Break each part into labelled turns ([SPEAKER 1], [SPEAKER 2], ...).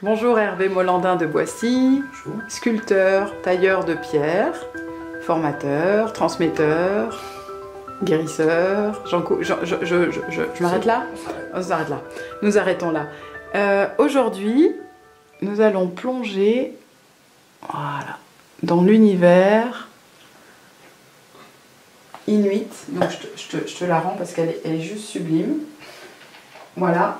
[SPEAKER 1] Bonjour Hervé Molandin de Boissy,
[SPEAKER 2] Bonjour.
[SPEAKER 1] sculpteur, tailleur de pierre, formateur, transmetteur, guérisseur. Je m'arrête là? On s'arrête là. Nous arrêtons là. Aujourd'hui, nous allons plonger dans l'univers inuit. Donc je te la rends parce qu'elle est juste sublime. Voilà.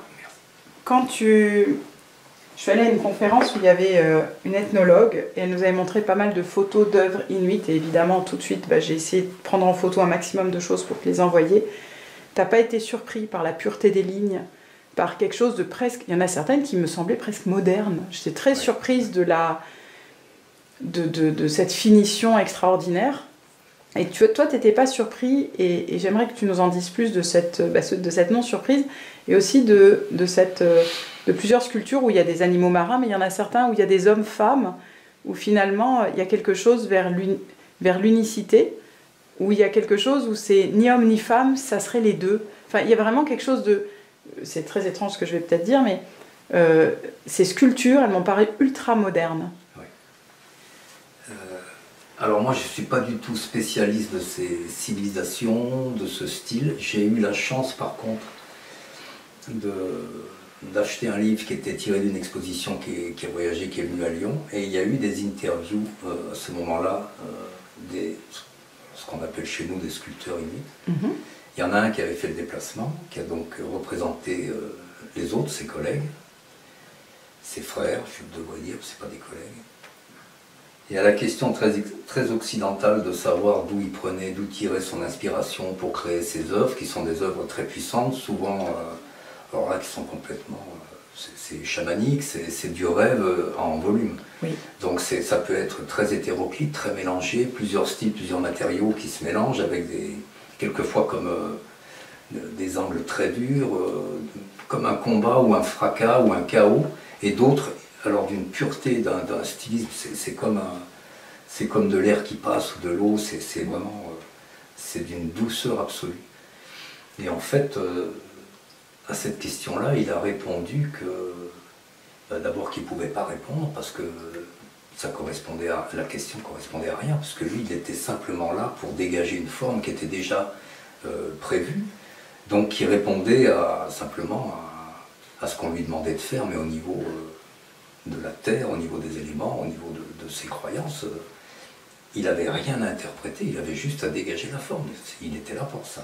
[SPEAKER 1] Je suis allée à une conférence où il y avait une ethnologue et elle nous avait montré pas mal de photos d'œuvres inuites et évidemment tout de suite j'ai essayé de prendre en photo un maximum de choses pour les envoyer. T'as pas été surpris par la pureté des lignes, par quelque chose de presque... Il y en a certaines qui me semblaient presque modernes. J'étais très surprise de cette finition extraordinaire. Et toi, t'étais pas surpris et j'aimerais que tu nous en dises plus de cette non-surprise et aussi de plusieurs sculptures où il y a des animaux marins, mais il y en a certains où il y a des hommes-femmes, où finalement il y a quelque chose vers l'unicité, où il y a quelque chose où c'est ni homme ni femme, ça serait les deux. Enfin, il y a vraiment quelque chose de... C'est très étrange ce que je vais peut-être dire, mais ces sculptures, elles m'ont paru ultra modernes.
[SPEAKER 2] Oui. Alors moi, je ne suis pas du tout spécialiste de ces civilisations, de ce style. J'ai eu la chance, par contre, d'acheter un livre qui était tiré d'une exposition qui a voyagé, qui est venue à Lyon. Et il y a eu des interviews à ce moment-là, ce qu'on appelle chez nous des sculpteurs inuits. Mm-hmm. Il y en a un qui avait fait le déplacement, qui a donc représenté les autres, ses collègues, ses frères, je devrais dire, ce pas des collègues. Il y a la question très occidentale de savoir d'où il prenait, d'où tirait son inspiration pour créer ses œuvres, qui sont des œuvres très puissantes, souvent, alors là, qui sont complètement, c'est chamanique, c'est du rêve en volume. Oui. Donc ça peut être très hétéroclite, très mélangé, plusieurs styles, plusieurs matériaux qui se mélangent avec quelquefois comme des angles très durs, comme un combat ou un fracas ou un chaos, et d'autres alors d'une pureté, d'un stylisme, c'est comme de l'air qui passe ou de l'eau, c'est vraiment, c'est d'une douceur absolue. Et en fait, à cette question-là, il a répondu que, d'abord qu'il ne pouvait pas répondre, parce que la question correspondait à rien, parce que lui, il était simplement là pour dégager une forme qui était déjà prévue, donc qui répondait simplement à ce qu'on lui demandait de faire, mais au niveau... de la terre, au niveau des éléments, au niveau de ses croyances, il n'avait rien à interpréter, il avait juste à dégager la forme, il était là pour ça.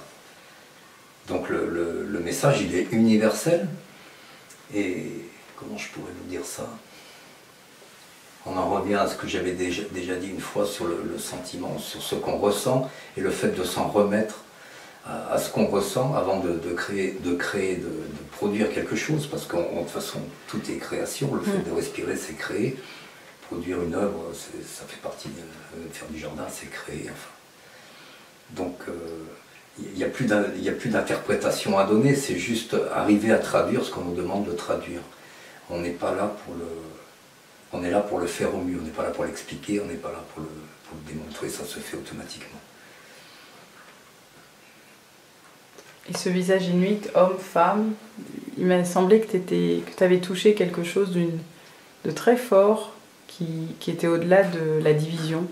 [SPEAKER 2] Donc le message, il est universel, et comment je pourrais vous dire ça? On en revient à ce que j'avais déjà dit une fois sur le sentiment, sur ce qu'on ressent, et le fait de s'en remettre à ce qu'on ressent avant de produire quelque chose, parce que de toute façon tout est création, le fait de respirer c'est créer, produire une œuvre ça fait partie de faire du jardin, c'est créer, enfin. Donc il n'y a plus d'interprétation à donner, c'est juste arriver à traduire ce qu'on nous demande de traduire. On n'est pas là on est là pour le faire au mieux, on n'est pas là pour l'expliquer, on n'est pas là pour le démontrer, ça se fait automatiquement.
[SPEAKER 1] Et ce visage inuit, homme, femme, il m'a semblé que tu avais touché quelque chose de très fort qui était au-delà de la division.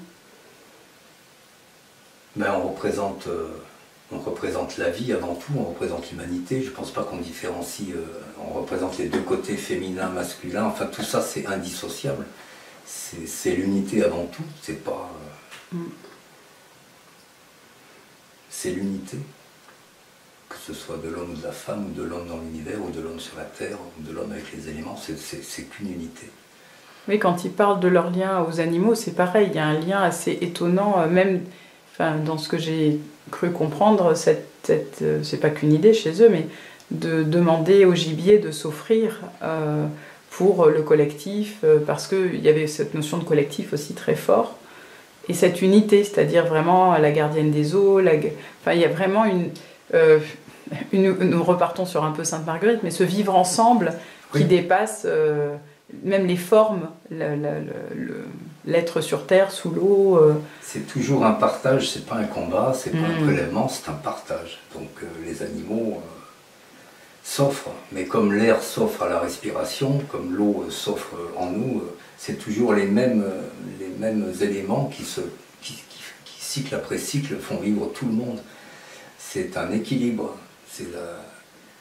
[SPEAKER 2] Ben, on représente la vie avant tout, on représente l'humanité. Je ne pense pas qu'on différencie, on représente les deux côtés, féminin, masculin, enfin tout ça c'est indissociable. C'est l'unité avant tout, c'est pas... C'est l'unité. Que ce soit de l'homme ou de la femme, ou de l'homme dans l'univers, ou de l'homme sur la terre, ou de l'homme avec les éléments, c'est qu'une unité.
[SPEAKER 1] Oui, quand ils parlent de leur lien aux animaux, c'est pareil, il y a un lien assez étonnant, même dans ce que j'ai cru comprendre, c'est pas qu'une idée chez eux, mais de demander au gibier de s'offrir pour le collectif, parce qu'il y avait cette notion de collectif aussi très fort, et cette unité, c'est-à-dire vraiment la gardienne des eaux, il y a vraiment nous repartons sur un peu Sainte-Marguerite, mais ce vivre ensemble qui dépasse même les formes, l'être sur terre, sous l'eau.
[SPEAKER 2] C'est toujours un partage, c'est pas un combat, c'est pas un prélèvement, c'est un partage. Donc les animaux, s'offre. Mais comme l'air s'offre à la respiration, comme l'eau s'offre en nous, c'est toujours les mêmes éléments qui, cycle après cycle, font vivre tout le monde. C'est un équilibre.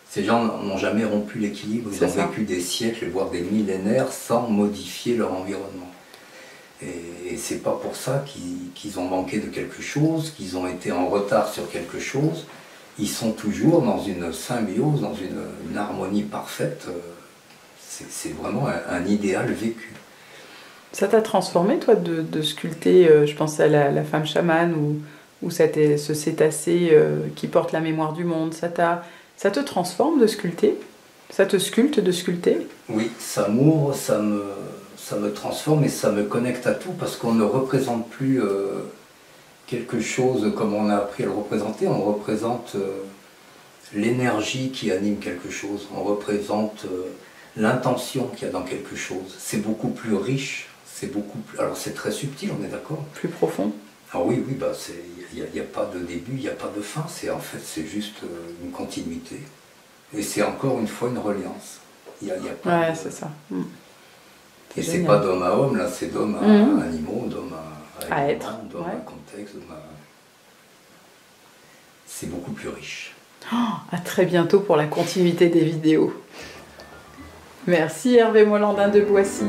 [SPEAKER 2] Ces gens n'ont jamais rompu l'équilibre, ils ont vécu des siècles, voire des millénaires, sans modifier leur environnement. Et c'est pas pour ça qu'ils ont manqué de quelque chose, qu'ils ont été en retard sur quelque chose. Ils sont toujours dans une symbiose, dans une harmonie parfaite. C'est vraiment un idéal vécu.
[SPEAKER 1] Ça t'a transformé, toi, de sculpter, je pense à la femme chamane ou ce cétacé qui porte la mémoire du monde. Ça te transforme de sculpter? Ça te sculpte de sculpter?
[SPEAKER 2] Oui, ça m'ouvre, ça me transforme et ça me connecte à tout parce qu'on ne représente plus quelque chose comme on a appris à le représenter. On représente l'énergie qui anime quelque chose, on représente l'intention qu'il y a dans quelque chose. C'est beaucoup plus riche, alors c'est très subtil, on est d'accord?
[SPEAKER 1] Plus profond?
[SPEAKER 2] Ah oui, bah il n'y a pas de début, il n'y a pas de fin, c'est juste une continuité. Et c'est encore une fois une reliance.
[SPEAKER 1] Ouais, c'est ça.
[SPEAKER 2] Et c'est pas d'homme à homme, là, c'est d'homme à animaux, d'homme
[SPEAKER 1] à être,
[SPEAKER 2] d'homme à contexte, c'est beaucoup plus riche.
[SPEAKER 1] À très bientôt pour la continuité des vidéos. Merci Hervé Molandin de Boissy.